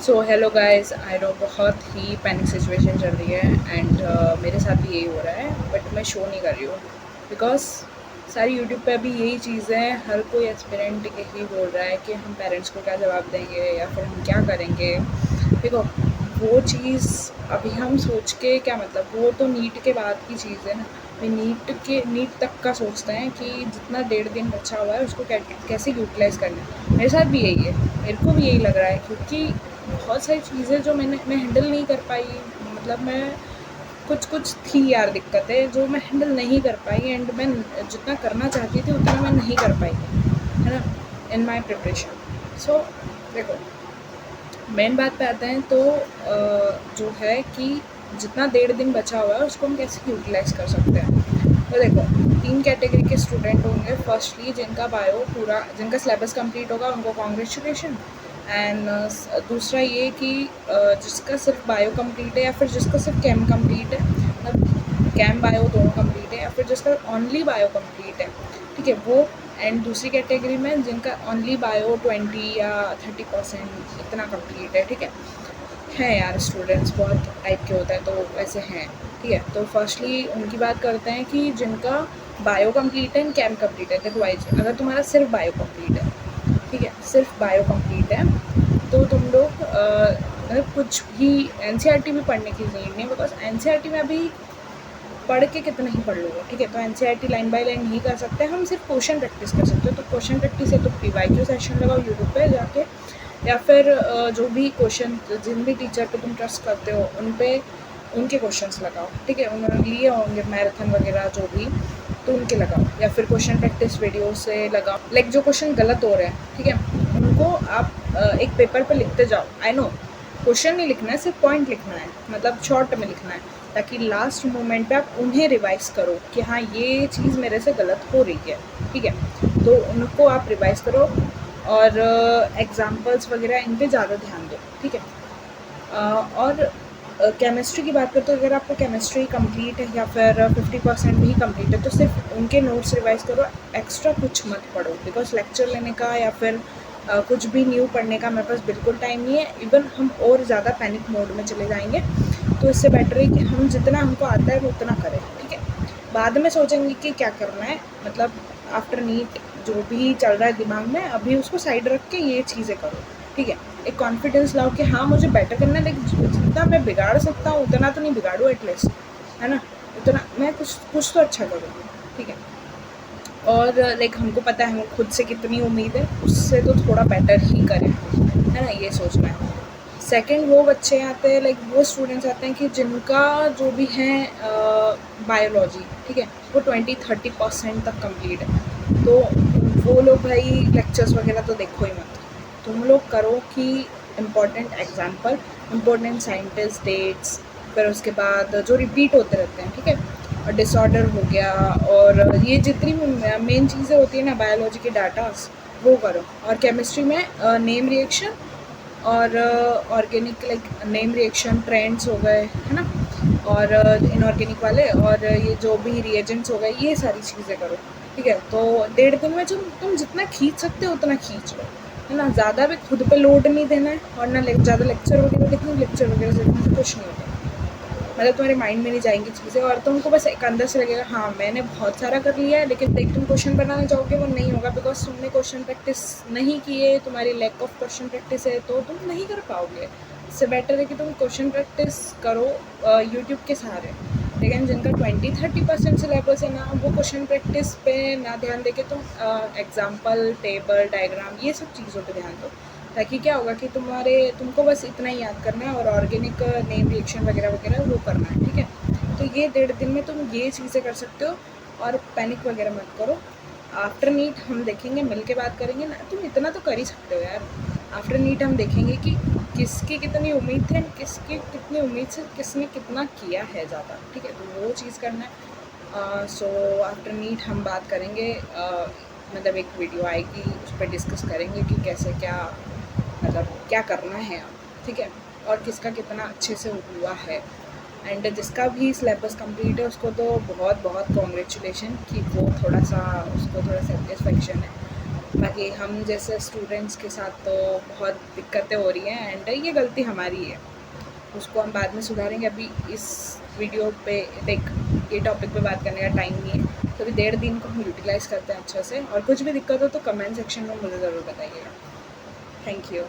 So hello guys, I know बहुत ही panic situation चल रही है एंड मेरे साथ भी यही हो रहा है, बट मैं शो नहीं कर रही हूँ बिकॉज सारी यूट्यूब पे अभी यही चीज़ें हैं। हर कोई एस्पिरेंट यही बोल रहा है कि हम पेरेंट्स को क्या जवाब देंगे या फिर हम क्या करेंगे। देखो, वो चीज़ अभी हम सोच के क्या मतलब, वो तो नीट के बाद की चीज़ है ना। वे नीट तक का सोचते हैं कि जितना 1.5 दिन बचा हुआ है उसको कैसे यूटिलाइज़ करना है। मेरे साथ भी यही है, मेरे को भी यही लग रहा है क्योंकि बहुत सारी चीज़ें जो मैं हैंडल नहीं कर पाई। मतलब मैं कुछ थी यार दिक्कतें जो मैं हैंडल नहीं कर पाई एंड मैं जितना करना चाहती थी उतना मैं नहीं कर पाई, है ना, इन माई प्रिपरेशन। सो देखो, मेन बात पे आते हैं तो जो है कि जितना 1.5 दिन बचा हुआ है उसको हम कैसे यूटिलाइज़ कर सकते हैं। तो देखो, 3 कैटेगरी के स्टूडेंट होंगे। फर्स्टली जिनका सिलेबस कंप्लीट होगा उनको कॉन्ग्रेचुलेशन। एंड दूसरा ये कि जिसका सिर्फ बायो कंप्लीट है या फिर जिसका सिर्फ केम कंप्लीट है, मतलब केम बायो दोनों कंप्लीट है, या फिर जिसका ओनली बायो कंप्लीट है, ठीक है वो। एंड दूसरी कैटेगरी में जिनका ओनली बायो 20 या 30% इतना कंप्लीट है, ठीक है यार, स्टूडेंट्स बहुत टाइप के होते हैं तो वैसे हैं, ठीक है। तो फर्स्टली उनकी बात करते हैं कि जिनका बायो कंप्लीट है एंड कैम कंप्लीट है। देखो वाइज, अगर तुम्हारा सिर्फ बायो कंप्लीट है, ठीक है, सिर्फ बायो कंप्लीट है, तो तुम लोग मतलब कुछ भी एनसीईआरटी भी पढ़ने की नीड नहीं, बिकॉज एनसीईआरटी में अभी पढ़ के कितना ही पढ़ लोगे, ठीक है। तो एनसीईआरटी लाइन बाय लाइन नहीं कर सकते, हम सिर्फ क्वेश्चन प्रैक्टिस कर सकते हो। तो क्वेश्चन प्रैक्टिस है तो पीवाईक्यू सेशन लगाओ यूट्यूब पे जाके, या फिर जो भी क्वेश्चन, जिन भी टीचर पे तुम ट्रस्ट करते हो उन पे उनके क्वेश्चंस लगाओ, ठीक है। उन्होंने लिए होंगे मैराथन वगैरह जो भी, तो उनके लगाओ, या फिर क्वेश्चन प्रैक्टिस वीडियो से लगाओ। लाइक जो क्वेश्चन गलत हो रहे हैं, ठीक है, उनको आप एक पेपर पे लिखते जाओ। आई नो क्वेश्चन नहीं लिखना है, सिर्फ पॉइंट लिखना है, मतलब शॉर्ट में लिखना है, ताकि लास्ट मोमेंट पे आप उन्हें रिवाइज़ करो कि हाँ ये चीज़ मेरे से गलत हो रही है, ठीक है। तो उनको आप रिवाइज़ करो और एग्ज़ाम्पल्स वगैरह इन पे ज़्यादा ध्यान दो, ठीक है। और केमिस्ट्री की बात करें तो अगर आपको केमिस्ट्री कंप्लीट है या फिर 50% भी कंप्लीट है, तो सिर्फ उनके नोट्स रिवाइज़ करो, एक्स्ट्रा कुछ मत पढ़ो। बिकॉज लेक्चर लेने का या फिर कुछ भी न्यू पढ़ने का मेरे पास बिल्कुल टाइम नहीं है। इवन हम और ज़्यादा पैनिक मोड में चले जाएंगे, तो इससे बेटर है कि हम जितना हमको आता है वो उतना करें, ठीक है। बाद में सोचेंगे कि क्या करना है, मतलब आफ्टर नीट जो भी चल रहा है दिमाग में, अभी उसको साइड रख के ये चीज़ें करो, ठीक है। एक कॉन्फिडेंस लाओ कि हाँ मुझे बेटर करना है, लेकिन जितना मैं बिगाड़ सकता हूँ उतना तो नहीं बिगाड़ूँ एटलीस्ट, है ना। उतना मैं कुछ तो अच्छा करूँगी, ठीक है। और लाइक हमको पता है हमें खुद से कितनी उम्मीद है, उससे तो थोड़ा बेटर ही करें, है ना, ये सोचना है। सेकंड वो बच्चे आते हैं, लाइक वो स्टूडेंट्स आते हैं कि जिनका जो भी है बायोलॉजी, ठीक है, वो 20-30% तक कंप्लीट है। तो वो लोग भाई लेक्चर्स वगैरह तो देखो ही मत, तुम लोग करो कि important example, important scientist dates, फिर उसके बाद जो रिपीट होते रहते हैं, ठीक है, और डिसऑर्डर हो गया, और ये जितनी मेन चीज़ें होती है ना बायोलॉजी के डाटास, वो करो। और केमिस्ट्री में नेम रिएक्शन और organic, like name reaction trends हो गए, है ना, और इनऑर्गेनिक वाले, और ये जो भी रिएजेंट्स हो गए, ये सारी चीज़ें करो, ठीक है। तो 1.5 दिन में जो तुम जितना खींच सकते हो उतना खींच लो, है ना। ज़्यादा भी खुद पे लोड नहीं देना है, और ना ज़्यादा लेक्चर वगैरह देखना, लेक्चर वगैरह से कुछ नहीं होता, मतलब तुम्हारे माइंड में नहीं जाएंगी चीज़ें, और तुमको बस एक अंदर से लगेगा हाँ मैंने बहुत सारा कर लिया है, लेकिन देख तुम क्वेश्चन बनाना चाहोगे वो नहीं होगा, बिकॉज तुमने क्वेश्चन प्रैक्टिस नहीं की है, तुम्हारी लैक ऑफ क्वेश्चन प्रैक्टिस है, तो तुम नहीं कर पाओगे। इससे बेटर है कि तुम क्वेश्चन प्रैक्टिस करो यूट्यूब के सहारे। लेकिन जिनका 20-30% सिलेबस है ना, वो क्वेश्चन प्रैक्टिस पे ना ध्यान देके तुम एग्जाम्पल, टेबल, डायग्राम, ये सब चीज़ों पे ध्यान दो, ताकि क्या होगा कि तुमको बस इतना ही याद करना है, और ऑर्गेनिक नेम रिएक्शन वगैरह वगैरह वो करना है, ठीक है। तो ये 1.5 दिन में तुम ये चीज़ें कर सकते हो, और पैनिक वगैरह मत करो। आफ्टर नीट हम देखेंगे, मिल के बात करेंगे ना, तुम इतना तो कर ही सकते हो यार। आफ्टर नीट हम देखेंगे कि किसकी कितनी उम्मीद थी, किसकी कितनी उम्मीद से किसने कितना किया है ज़्यादा, ठीक है, तो वो चीज़ करना है। सो आफ्टर नीट हम बात करेंगे, मतलब एक वीडियो आएगी उस पर डिस्कस करेंगे कि कैसे क्या, मतलब क्या करना है, ठीक है, और किसका कितना अच्छे से हुआ है। एंड जिसका भी सिलेबस कंप्लीट है उसको तो बहुत बहुत कॉन्ग्रेचुलेशन कि वो थोड़ा सा, उसको थोड़ा सेटिस्फेक्शन है। बाकी हम जैसे स्टूडेंट्स के साथ तो बहुत दिक्कतें हो रही हैं एंड ये गलती हमारी है, उसको हम बाद में सुधारेंगे। अभी इस वीडियो पे देख ये टॉपिक पे बात करने का टाइम नहीं है, तो अभी 1.5 दिन को हम यूटिलाइज़ करते हैं अच्छे से, और कुछ भी दिक्कत हो तो कमेंट सेक्शन में मुझे ज़रूर बताइएगा। Thank you.